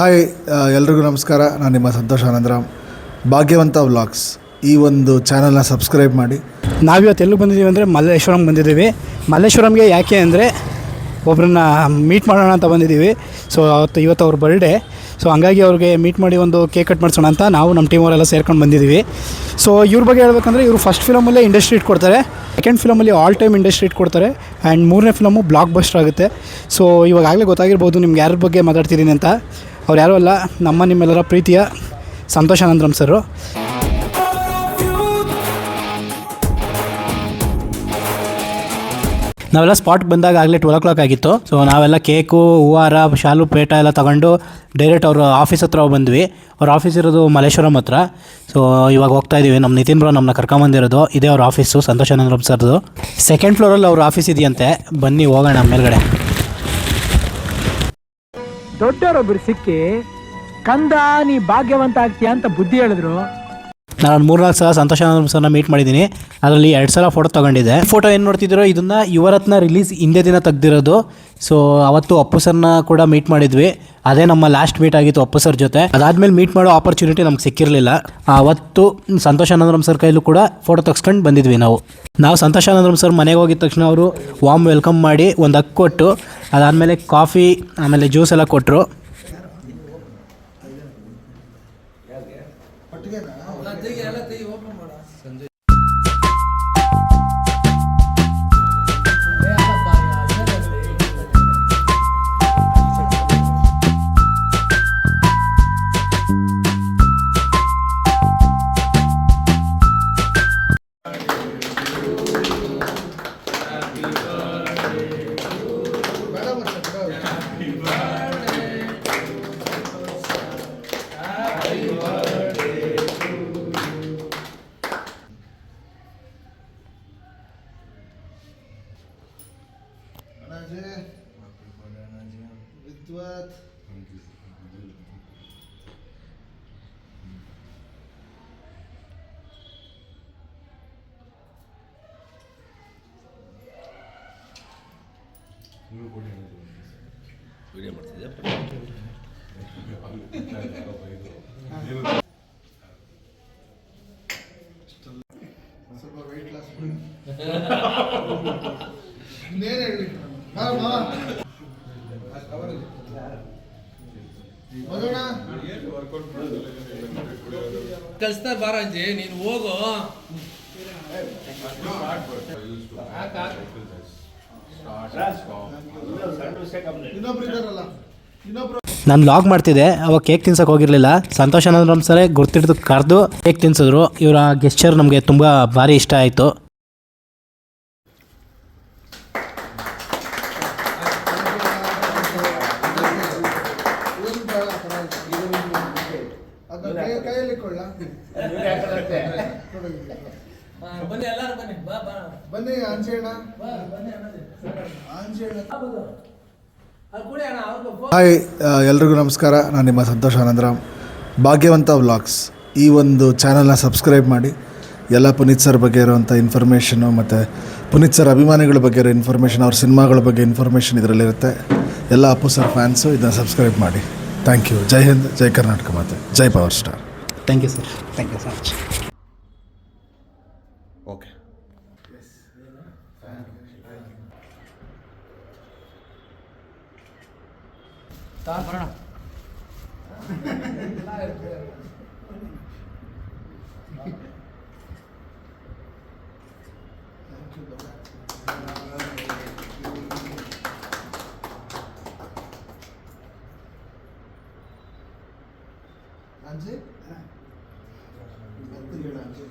Hi, ಎಲ್ರಿಗೂ ನಮಸ್ಕಾರ. ನಾನು ನಿಮ್ಮ ಸಂತೋಷ್ ಆನಂದರಾಮ್. ಭಾಗ್ಯವಂತ ವ್ಲಾಗ್ಸ್ ಈ ಒಂದು ಚಾನಲ್ನ ಸಬ್ಸ್ಕ್ರೈಬ್ ಮಾಡಿ. ನಾವಿವತ್ತು ಎಲ್ಲಿಗೆ ಬಂದಿದ್ದೀವಿ ಅಂದರೆ ಮಲ್ಲೇಶ್ವರಂ ಬಂದಿದ್ದೀವಿ. ಮಲ್ಲೇಶ್ವರಂಗೆ ಯಾಕೆ ಅಂದರೆ ಒಬ್ಬರನ್ನ ಮೀಟ್ ಮಾಡೋಣ ಅಂತ ಬಂದಿದ್ದೀವಿ. ಸೊ ಇವತ್ತು ಅವ್ರ ಬರ್ಡೇ. ಸೊ ಹಂಗಾಗಿ ಅವ್ರಿಗೆ ಮೀಟ್ ಮಾಡಿ ಒಂದು ಕೇಕ್ ಕಟ್ ಮಾಡಿಸೋಣ ಅಂತ ನಾವು ನಮ್ಮ ಟೀಮವರೆಲ್ಲ ಸೇರ್ಕೊಂಡು ಬಂದಿದ್ದೀವಿ. ಸೊ ಇವ್ರ ಬಗ್ಗೆ ಹೇಳ್ಬೇಕಂದ್ರೆ ಇವರು ಫಸ್ಟ್ ಫಿಲಮಲ್ಲೇ ಇಂಡಸ್ಟ್ರಿ ಇಟ್ ಕೊಡ್ತಾರೆ, ಸೆಕೆಂಡ್ ಫಿಲಮಲ್ಲಿ ಆಲ್ ಟೈಮ್ ಇಂಡಸ್ಟ್ರಿ ಇಟ್ ಕೊಡ್ತಾರೆ, ಆ್ಯಂಡ್ ಮೂರನೇ ಫಿಲಮು ಬ್ಲಾಕ್ ಬಸ್ಟರ್ ಆಗುತ್ತೆ. ಸೊ ಇವಾಗಲೇ ಗೊತ್ತಾಗಿರ್ಬೋದು ನಿಮ್ಗೆ ಯಾರ ಬಗ್ಗೆ ಮಾತಾಡ್ತಿದ್ದೀನಿ ಅಂತ. ಅವ್ರು ಯಾರೂ ಅಲ್ಲ, ನಿಮ್ಮೆಲ್ಲರ ಪ್ರೀತಿಯ ಸಂತೋಷ್ ಆನಂದರಾಮ್ ಸರು. ನಾವೆಲ್ಲ ಸ್ಪಾಟ್ಗೆ ಬಂದಾಗ ಆಗಲೇ 12 o'clock ಆಗಿತ್ತು. ಸೊ ನಾವೆಲ್ಲ ಕೇಕು, ಹೂವಾರ, ಶಾಲು, ಪೇಟ ಎಲ್ಲ ತೊಗೊಂಡು ಡೈರೆಕ್ಟ್ ಅವ್ರ ಆಫೀಸ್ ಹತ್ರ ಬಂದ್ವಿ. ಅವ್ರ ಆಫೀಸ್ ಇರೋದು ಮಲ್ಲೇಶ್ವರಂ ಹತ್ರ. ಸೊ ಇವಾಗ ಹೋಗ್ತಾ ಇದ್ದೀವಿ. ನಮ್ಮ ನಿತಿನ್ ಬ್ರೋ ನಮ್ಮನ್ನ ಕರ್ಕೊಂಬಂದಿರೋದು ಇದೇ ಅವ್ರ ಆಫೀಸು, ಸಂತೋಷ್ ಆನಂದರಾಮ್ ಸರ್ದು. ಸೆಕೆಂಡ್ ಫ್ಲೋರಲ್ಲಿ ಅವ್ರ ಆಫೀಸ್ ಇದೆಯಂತೆ. ಬನ್ನಿ ಹೋಗೋಣ ಮೇಲ್ಗಡೆ. ದೊಡ್ಡವರೊಬ್ಬರು ಸಿಕ್ಕಿ ಕಂದ ನೀ ಭಾಗ್ಯವಂತ ಆಗ್ತೀಯ ಅಂತ ಬುದ್ಧಿ ಹೇಳಿದ್ರು. ನಾನು 3-4 ಸಲ ಸಂತೋಷ್ ಆನಂದರಾಮ್ ಸರ್ನ ಮೀಟ್ ಮಾಡಿದ್ದೀನಿ. ಅದರಲ್ಲಿ 2 ಸಲ ಫೋಟೋ ತೊಗೊಂಡಿದ್ದೆ. ಫೋಟೋ ಏನು ನೋಡ್ತಿದ್ದೀರೋ ಇದನ್ನು ಯುವರತ್ನ ರಿಲೀಸ್ ಹಿಂದೆ ದಿನ ತೆಗ್ದಿರೋದು. ಸೊ ಅವತ್ತು ಅಪ್ಪು ಸರ್ನ ಕೂಡ ಮೀಟ್ ಮಾಡಿದ್ವಿ. ಅದೇ ನಮ್ಮ ಲಾಸ್ಟ್ ಮೀಟ್ ಆಗಿತ್ತು ಅಪ್ಪು ಸರ್ ಜೊತೆ. ಅದಾದಮೇಲೆ ಮೀಟ್ ಮಾಡೋ ಆಪರ್ಚುನಿಟಿ ನಮ್ಗೆ ಸಿಕ್ಕಿರಲಿಲ್ಲ. ಅವತ್ತು ಸಂತೋಷ್ ಆನಂದರಾಮ್ ಸರ್ ಕೈಲೂ ಕೂಡ ಫೋಟೋ ತೆಗ್ಸ್ಕೊಂಡು ಬಂದಿದ್ವಿ ನಾವು ಸಂತೋಷ್ ಆನಂದರಾಮ್ ಸರ್ ಮನೆಗೆ ಹೋಗಿದ ತಕ್ಷಣ ಅವರು ವಾಮ್ ವೆಲ್ಕಮ್ ಮಾಡಿ ಒಂದು ಹಕ್ ಕೊಟ್ಟು, ಅದಾದಮೇಲೆ ಕಾಫಿ ಆಮೇಲೆ ಜ್ಯೂಸ್ ಎಲ್ಲ ಕೊಟ್ಟರು. ವಿದ್ವತ್ ವಿಡಿಯೋ ಮಾಡ್ತಿದ್ದೆ. ಸ್ವಲ್ಪ ವೆಯ್ಟ್ ಲಾಸ್ ಇನ್ನೇನು ಹೇಳಿ ಕಳಿಸ್ತಾರೆ ಬಾರಂಜಿ, ನೀನು ಹೋಗು. ನಾನು ಲಾಗ್ ಮಾಡ್ತಿದ್ದೆ, ಅವಾಗ ಕೇಕ್ ತಿನ್ಸೋಕೆ ಹೋಗಿರಲಿಲ್ಲ. ಸಂತೋಷ್ ಆನಂದರಾಮ್ ಸರೇ ಗುರ್ತಿಡ್ದು ಕರೆದು ಕೇಕ್ ತಿನ್ಸಿದ್ರು. ಇವರ ಗೆಸ್ಚರ್ ನಮಗೆ ತುಂಬ ಭಾರಿ ಇಷ್ಟ ಆಯಿತು. ಬನ್ನಿ ಹಾಯ್, ಎಲ್ರಿಗೂ ನಮಸ್ಕಾರ. ನಾನು ನಿಮ್ಮ ಸಂತೋಷ್ ಆನಂದರಾಮ್. ಭಾಗ್ಯವಂತ ವ್ಲಾಗ್ಸ್ ಈ ಒಂದು ಚಾನಲ್ನ ಸಬ್ಸ್ಕ್ರೈಬ್ ಮಾಡಿ. ಎಲ್ಲ ಪುನೀತ್ ಸರ್ ಬಗ್ಗೆ ಇರೋವಂಥ ಇನ್ಫಾರ್ಮೇಷನು ಮತ್ತು ಪುನೀತ್ ಸರ್ ಅಭಿಮಾನಿಗಳ ಬಗ್ಗೆ ಇರೋ ಇನ್ಫಾರ್ಮೇಷನ್, ಅವ್ರ ಸಿನಿಮಾಗಳ ಬಗ್ಗೆ ಇನ್ಫಾರ್ಮೇಷನ್ ಇದರಲ್ಲಿರುತ್ತೆ. ಎಲ್ಲ ಅಪ್ಪು ಸರ್ ಫ್ಯಾನ್ಸು ಇದನ್ನು ಸಬ್ಸ್ಕ್ರೈಬ್ ಮಾಡಿ. Thank you. ಜೈ ಹಿಂದ್, ಜೈ ಕರ್ನಾಟಕ ಮಾತೆ, ಜೈ power star. Thank you sir. Thank you so much. Okay. Anji? Love you, Anji.